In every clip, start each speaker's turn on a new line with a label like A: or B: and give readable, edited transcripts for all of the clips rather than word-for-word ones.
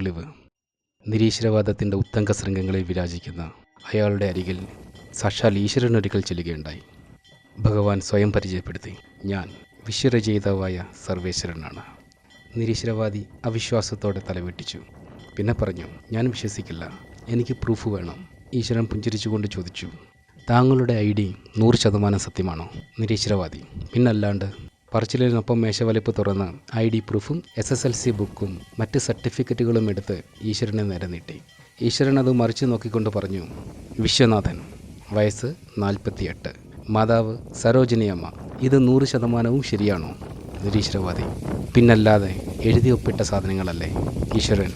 A: തെളിവ്. നിരീശ്വരവാദത്തിൻ്റെ ഉത്തംഗ ശൃംഗങ്ങളിൽ വിരാജിക്കുന്ന അയാളുടെ അരികിൽ സാക്ഷാൽ ഈശ്വരനൊരിക്കൽ ചെല്ലുകയുണ്ടായി. ഭഗവാൻ സ്വയം പരിചയപ്പെടുത്തി, ഞാൻ വിശ്വരചയിതാവായ സർവേശ്വരനാണ്. നിരീശ്വരവാദി അവിശ്വാസത്തോടെ തലവെട്ടിച്ചു. പിന്നെ പറഞ്ഞു, ഞാൻ വിശ്വസിക്കില്ല, എനിക്ക് പ്രൂഫ് വേണം. ഈശ്വരൻ പുഞ്ചിരിച്ചുകൊണ്ട് ചോദിച്ചു, താങ്കളുടെ ID 100% സത്യമാണോ? നിരീശ്വരവാദി, പിന്നല്ലാണ്ട്. പറച്ചിലിനൊപ്പം മേശവലിപ്പ് തുറന്ന് ID പ്രൂഫും SSLC ബുക്കും മറ്റ് സർട്ടിഫിക്കറ്റുകളും എടുത്ത് ഈശ്വരനെ നേരെ നീട്ടി. ഈശ്വരൻ അത് മറിച്ച് നോക്കിക്കൊണ്ട് പറഞ്ഞു, വിശ്വനാഥൻ, വയസ്സ് 48, മാതാവ് സരോജിനിയമ്മ, ഇത് 100% ശരിയാണോ? നിരീശ്വരവാദി, പിന്നല്ലാതെ എഴുതി ഒപ്പിട്ട സാധനങ്ങളല്ലേ. ഈശ്വരൻ,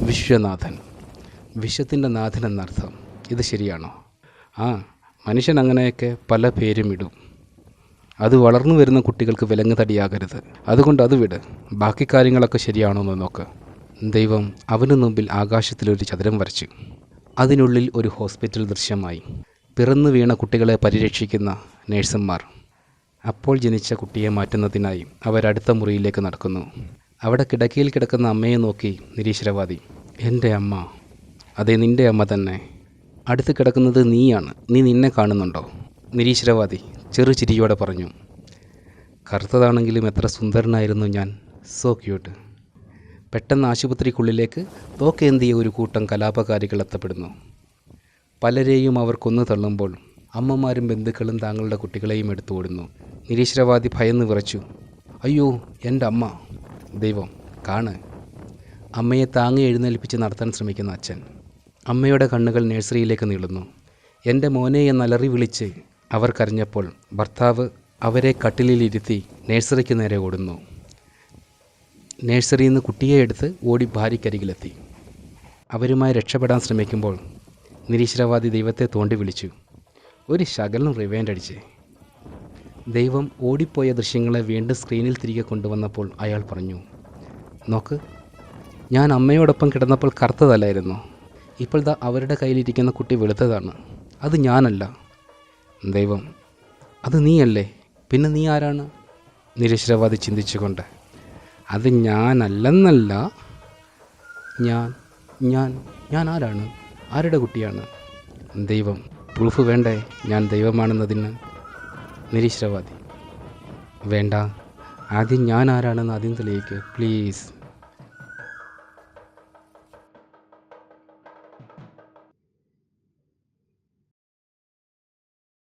A: വിശ്വനാഥൻ, വിശ്വത്തിൻ്റെ നാഥൻ എന്നർത്ഥം. ഇത് ശരിയാണോ? ആ, മനുഷ്യൻ അങ്ങനെയൊക്കെ പല പേരും ഇടും. അത് വളർന്നു വരുന്ന കുട്ടികൾക്ക് വിലങ്ങ് തടിയാകരുത്. അതുകൊണ്ട് അത് വിട്. ബാക്കി കാര്യങ്ങളൊക്കെ ശരിയാണോ എന്ന് നോക്ക്. ദൈവം അവന് മുമ്പിൽ ആകാശത്തിലൊരു ചതുരം വരച്ചു. അതിനുള്ളിൽ ഒരു ഹോസ്പിറ്റൽ ദൃശ്യമായി. പിറന്നു വീണ കുട്ടികളെ പരിരക്ഷിക്കുന്ന നേഴ്സുമാർ. അപ്പോൾ ജനിച്ച കുട്ടിയെ മാറ്റുന്നതിനായി അവരടുത്ത മുറിയിലേക്ക് നടക്കുന്നു. അവിടെ കിടക്കയിൽ കിടക്കുന്ന അമ്മയെ നോക്കി നിരീശ്വരവാദി, എൻ്റെ അമ്മ. അതെ, നിൻ്റെ അമ്മ തന്നെ. അടുത്ത് കിടക്കുന്നത് നീയാണ്. നീ നിന്നെ കാണുന്നുണ്ടോ? നിരീശ്വരവാദി ചെറു ചിരിയോടെ പറഞ്ഞു, കറുത്തതാണെങ്കിലും എത്ര സുന്ദരനായിരുന്നു ഞാൻ. So cute. പെട്ടെന്ന് ആശുപത്രിക്കുള്ളിലേക്ക് തോക്കേന്തിയ ഒരു കൂട്ടം കലാപകാരികൾ എത്തപ്പെടുന്നു. പലരെയും അവർ കൊന്നു തള്ളുമ്പോൾ അമ്മമാരും ബന്ധുക്കളും താങ്കളുടെ കുട്ടികളെയും എടുത്തു ഓടുന്നു. നിരീശ്വരവാദി ഭയന്ന് വിറച്ചു, അയ്യോ, എൻ്റെ അമ്മ. ദൈവം, കാണ്. അമ്മയെ താങ്ങി എഴുന്നേൽപ്പിച്ച് നടത്താൻ ശ്രമിക്കുന്ന അച്ഛൻ. അമ്മയുടെ കണ്ണുകൾ നഴ്സറിയിലേക്ക് നീളുന്നു. എൻ്റെ മോനെ എന്നലറി വിളിച്ച് അവർ കരഞ്ഞപ്പോൾ ഭർത്താവ് അവരെ കട്ടിലിലിരുത്തി നഴ്സറിക്ക് നേരെ ഓടുന്നു. നഴ്സറിയിൽ നിന്ന് കുട്ടിയെ എടുത്ത് ഓടി ഭാര്യയ്ക്കരികിലെത്തി. അവരുമായി രക്ഷപ്പെടാൻ ശ്രമിക്കുമ്പോൾ നിരീശ്വരവാദി ദൈവത്തെ തോണ്ടി വിളിച്ചു, ഒരു ശകലം റിവൈൻഡ് അടിച്ച്. ദൈവം ഓടിപ്പോയ ദൃശ്യങ്ങളെ വീണ്ടും സ്ക്രീനിൽ തിരികെ കൊണ്ടുവന്നപ്പോൾ അയാൾ പറഞ്ഞു, നോക്ക്, ഞാൻ അമ്മയോടൊപ്പം കിടന്നപ്പോൾ കറുത്തതല്ലായിരുന്നു. ഇപ്പോൾ ദാ അവരുടെ കയ്യിലിരിക്കുന്ന കുട്ടി വെളുത്തതാണ്. അത് ഞാനല്ല. ദൈവം, അത് നീയല്ലേ? പിന്നെ നീ ആരാണ്? നിരീശ്വരവാദി ചിന്തിച്ചുകൊണ്ട്, അത് ഞാനല്ലെന്നല്ല, ഞാൻ ആരാണ്? ആരുടെ കുട്ടിയാണ്? ദൈവം, പ്രൂഫ് വേണ്ടേ ഞാൻ ദൈവമാണെന്നതിന്? നിരീശ്വരവാദി, വേണ്ട, ആദ്യം ഞാൻ ആരാണെന്ന് ആദ്യം തെളിയിക്കുക പ്ലീസ്.